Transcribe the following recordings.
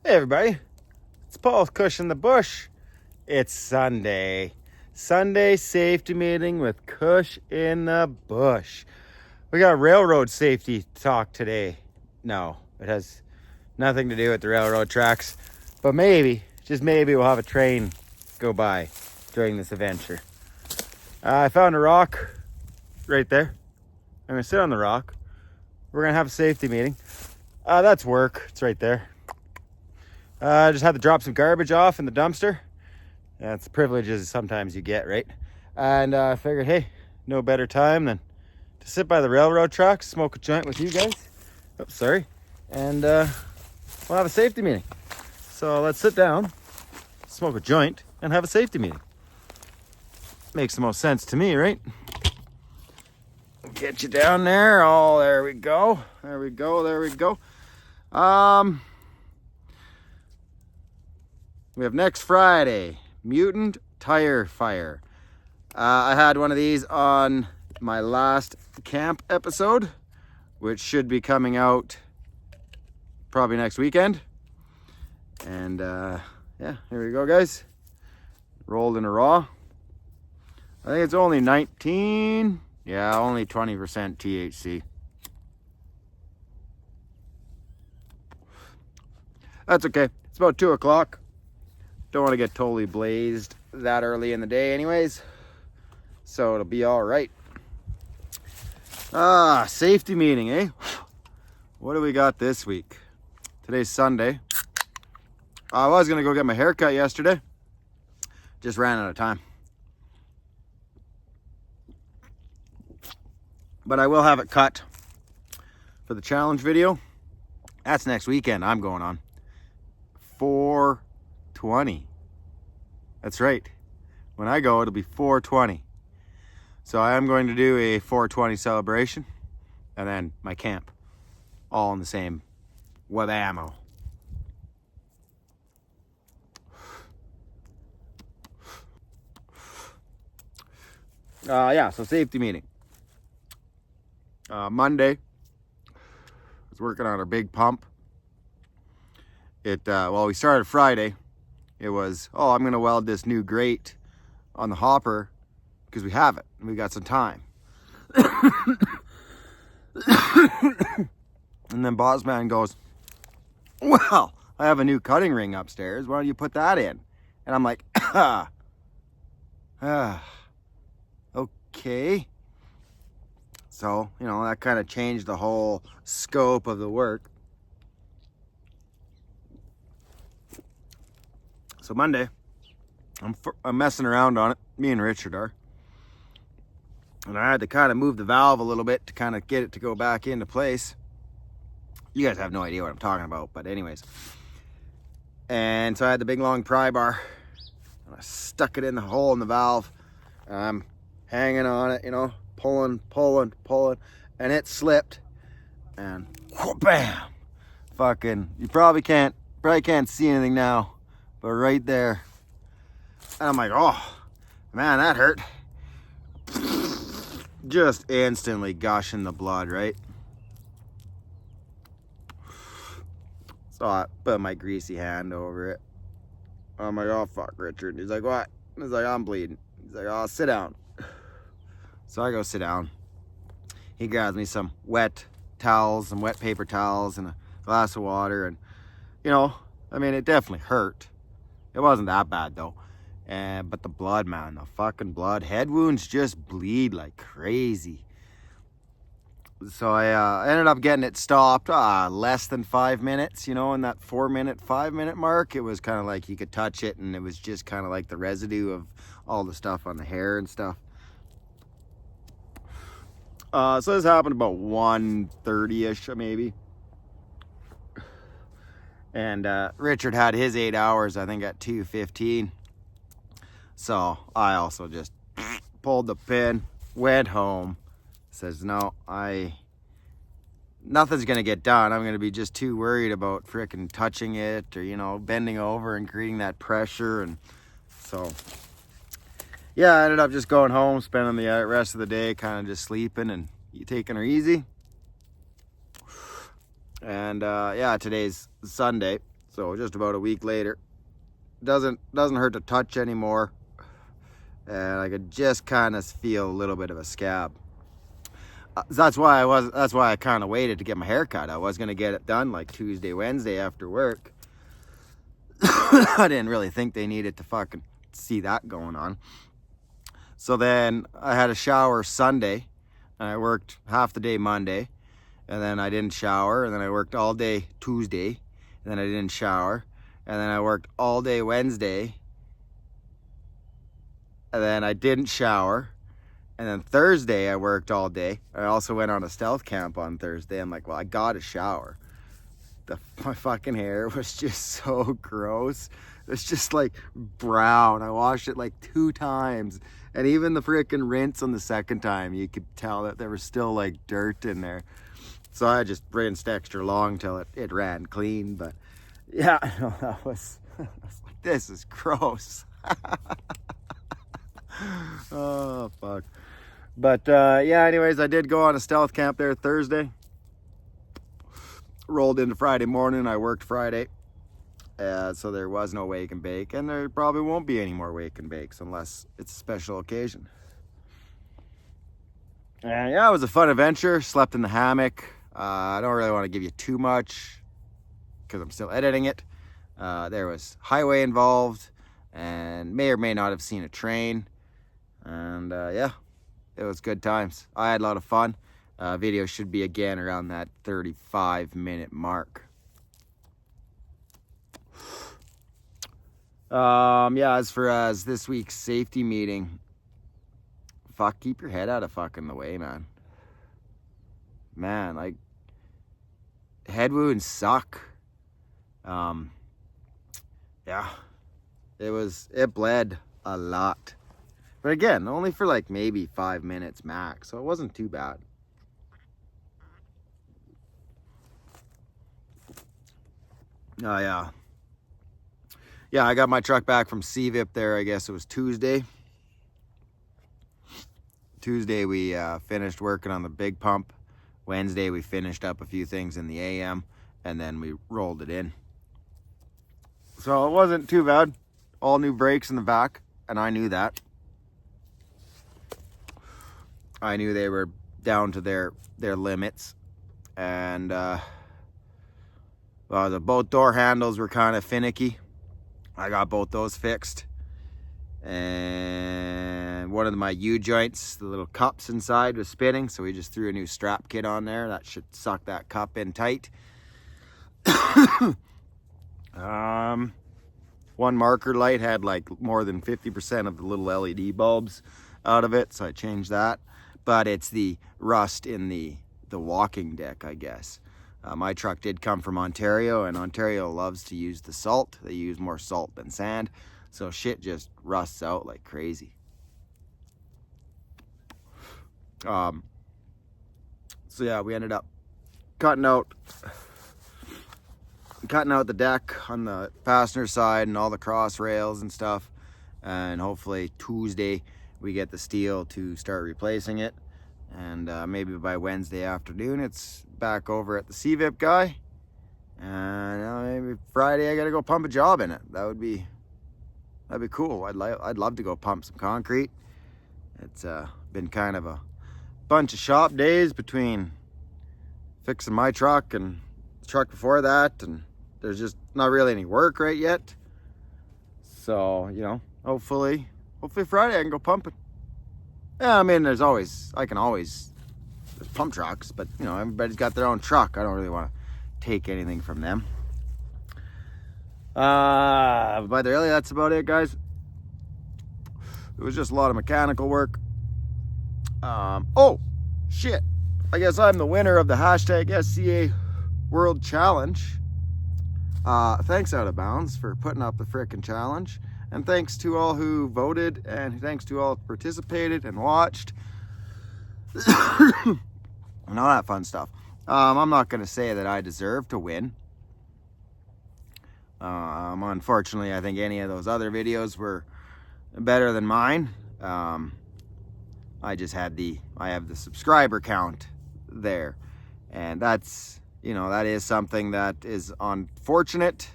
Hey everybody, it's Paul Cush in the bush. It's Sunday. Sunday safety meeting with Cush in the bush. We got railroad safety talk today. No, it has nothing to do with the railroad tracks. But maybe, just maybe, we'll have a train go by during this adventure. I found a rock right there. I'm gonna sit on the rock. We're gonna have a safety meeting. That's work, it's right there. I just had to drop some garbage off in the dumpster. That's the privileges sometimes you get, right? And I figured, hey, no better time than to sit by the railroad tracks, smoke a joint with you guys. Oh, sorry. And we'll have a safety meeting. So let's sit down, smoke a joint, and have a safety meeting. Makes the most sense to me, right? Get you down there. Oh, there we go. There we go. There we go. We have next Friday, Mutant Tire Fire. I had one of these on my last camp episode, which should be coming out probably next weekend. And yeah, here we go, guys. Rolled in a raw. I think it's only 19. Yeah, only 20% THC. That's okay. It's about 2 o'clock. Don't want to get totally blazed that early in the day anyways. So it'll be all right. Safety meeting, eh? What do we got this week? Today's Sunday. I was going to go get my hair cut yesterday. Just ran out of time. But I will have it cut for the challenge video. That's next weekend I'm going on. 420. That's right. When I go, it'll be 420. So I am going to do a 420 celebration and then my camp. All in the same web ammo. Yeah, so safety meeting. Monday, I was working on our big pump. Well, we started Friday. It was, I'm going to weld this new grate on the hopper because we have it and we got some time. And then boss man goes, well, I have a new cutting ring upstairs. Why don't you put that in? And I'm like, okay. So, that kind of changed the whole scope of the work. So Monday, I'm messing around on it. Me and Richard are. And I had to kind of move the valve a little bit to kind of get it to go back into place. You guys have no idea what I'm talking about, but anyways. And so I had the big long pry bar. And I stuck it in the hole in the valve. And I'm hanging on it, pulling. And it slipped. And bam! Fucking, you probably can't see anything now. But right there, and I'm like, oh, man, that hurt. Just instantly gushing the blood, right? So I put my greasy hand over it. I'm like, oh, fuck, Richard. He's like, what? He's like, I'm bleeding. He's like, oh, sit down. So I go sit down. He grabs me some wet towels, some wet paper towels, and a glass of water. And, it definitely hurt. It wasn't that bad though. But the blood, man, the fucking blood. Head wounds just bleed like crazy. So I ended up getting it stopped less than 5 minutes, in that 5 minute mark. It was kind of like you could touch it and it was just kind of like the residue of all the stuff on the hair and stuff. So this happened about 1:30-ish maybe. And Richard had his 8 hours, I think, at 2:15. So I also just pulled the pin, went home. Says, no, nothing's going to get done. I'm going to be just too worried about frickin' touching it or, bending over and creating that pressure. And so, yeah, I ended up just going home, spending the rest of the day kind of just sleeping and taking her easy. And yeah, today's Sunday. So just about a week later. Doesn't hurt to touch anymore. And I could just kind of feel a little bit of a scab. That's why I kind of waited to get my hair cut. I was going to get it done like Tuesday, Wednesday after work. I didn't really think they needed to fucking see that going on. So then I had a shower Sunday, and I worked half the day Monday, and then I didn't shower, and then I worked all day Tuesday, and then I didn't shower, and then I worked all day Wednesday, and then I didn't shower, and then Thursday I worked all day. I also went on a stealth camp on Thursday. I'm like, well, I gotta shower. My fucking hair was just so gross. It's just like brown. I washed it like 2 times. And even the freaking rinse on the second time, you could tell that there was still like dirt in there. So I just rinsed extra long till it ran clean. But yeah, I was like, this is gross. Oh, fuck. But yeah, anyways, I did go on a stealth camp there Thursday. Rolled into Friday morning. I worked Friday. So there was no wake and bake, and there probably won't be any more wake and bakes unless it's a special occasion. And yeah, it was a fun adventure. Slept in the hammock. I don't really want to give you too much because I'm still editing it. There was highway involved, and may or may not have seen a train. And yeah, it was good times. I had a lot of fun. Video should be again around that 35-minute mark. Yeah, as for this week's safety meeting, fuck, keep your head out of fucking the way, man. Man, like, head wounds suck. Yeah, it bled a lot. But again, only for like maybe 5 minutes max, so it wasn't too bad. Oh, yeah. Yeah, I got my truck back from CVIP there, I guess it was Tuesday. Tuesday we finished working on the big pump. Wednesday we finished up a few things in the AM, and then we rolled it in. So it wasn't too bad. All new brakes in the back, and I knew that. I knew they were down to their limits. And the both door handles were kind of finicky. I got both those fixed. And one of my U-joints, the little cups inside, was spinning, so we just threw a new strap kit on there. That should suck that cup in tight. One marker light had like more than 50% of the little LED bulbs out of it, so I changed that. But it's the rust in the walking deck, I guess. My truck did come from Ontario, and Ontario loves to use the salt. They use more salt than sand, so shit just rusts out like crazy. So yeah, we ended up cutting out the deck on the passenger side and all the cross rails and stuff, and hopefully Tuesday we get the steel to start replacing it. And maybe by Wednesday afternoon, it's back over at the CVIP guy. And maybe Friday, I gotta go pump a job in it. That'd be cool. I'd love to go pump some concrete. It's been kind of a bunch of shop days between fixing my truck and the truck before that, and there's just not really any work right yet. So, you know, hopefully Friday I can go pump it. Yeah, I mean, there's pump trucks, but, you know, everybody's got their own truck. I don't really want to take anything from them. But really, that's about it, guys. It was just a lot of mechanical work. Oh, shit. I guess I'm the winner of the hashtag SCA World Challenge. Thanks, Out of Bounds, for putting up the frickin' challenge. And thanks to all who voted, and thanks to all who participated and watched. And all that fun stuff. I'm not going to say that I deserve to win. Unfortunately, I think any of those other videos were better than mine. I have the subscriber count there. And that's, you know, that is something that is unfortunate.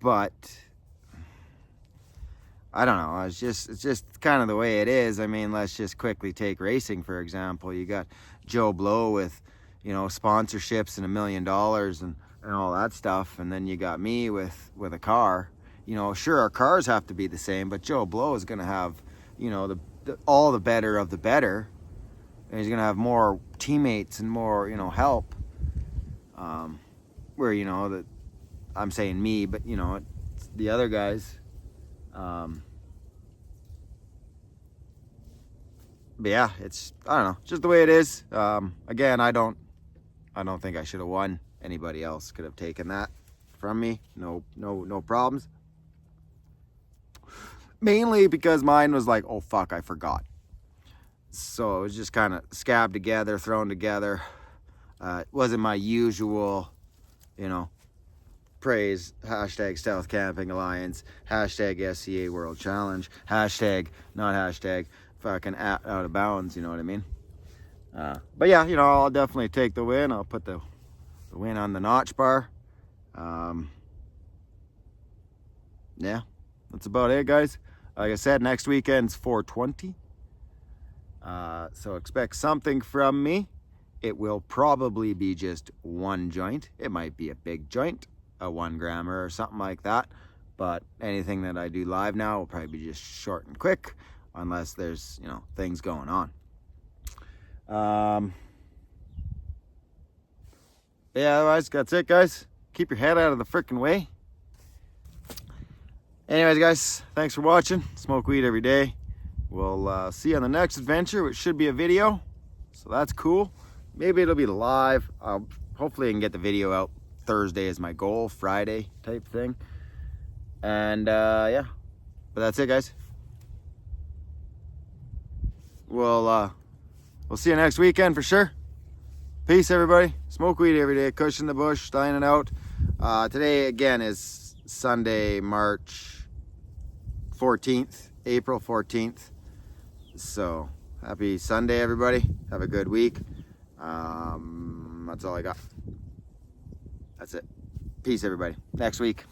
But I don't know. It's just kind of the way it is. I mean, let's just quickly take racing, for example. You got Joe Blow with, sponsorships and $1 million and all that stuff. And then you got me with a car. Sure, our cars have to be the same, but Joe Blow is going to have, all the better of the better. And he's going to have more teammates and more, help. Where, that I'm saying me, but, it's the other guys. But yeah, I don't know, just the way it is. Again, I don't think I should have won. Anybody else could have taken that from me. No problems. Mainly because mine was like, oh fuck, I forgot. So it was just kind of scabbed together, thrown together. It wasn't my usual, praise, hashtag Stealth Camping Alliance, hashtag SCA World Challenge, hashtag, not hashtag, fucking out of bounds, you know what I mean? But yeah, I'll definitely take the win. I'll put the win on the notch bar. Yeah, that's about it, guys. Like I said, next weekend's 420. So expect something from me. It will probably be just one joint. It might be a big joint, a 1 grammer or something like that. But anything that I do live now will probably be just short and quick, unless there's, things going on. Yeah, otherwise, that's it, guys. Keep your head out of the freaking way. Anyways, guys, thanks for watching. Smoke weed every day. We'll see you on the next adventure, which should be a video. So that's cool. Maybe it'll be live. Hopefully I can get the video out Thursday is my goal, Friday type thing. And yeah, but that's it, guys. We'll see you next weekend for sure. Peace, everybody. Smoke weed every day. Kush in the bush, dying it out. Today again is Sunday, March 14th, April 14th. So happy Sunday, everybody. Have a good week. That's all I got. That's it. Peace, everybody. Next week.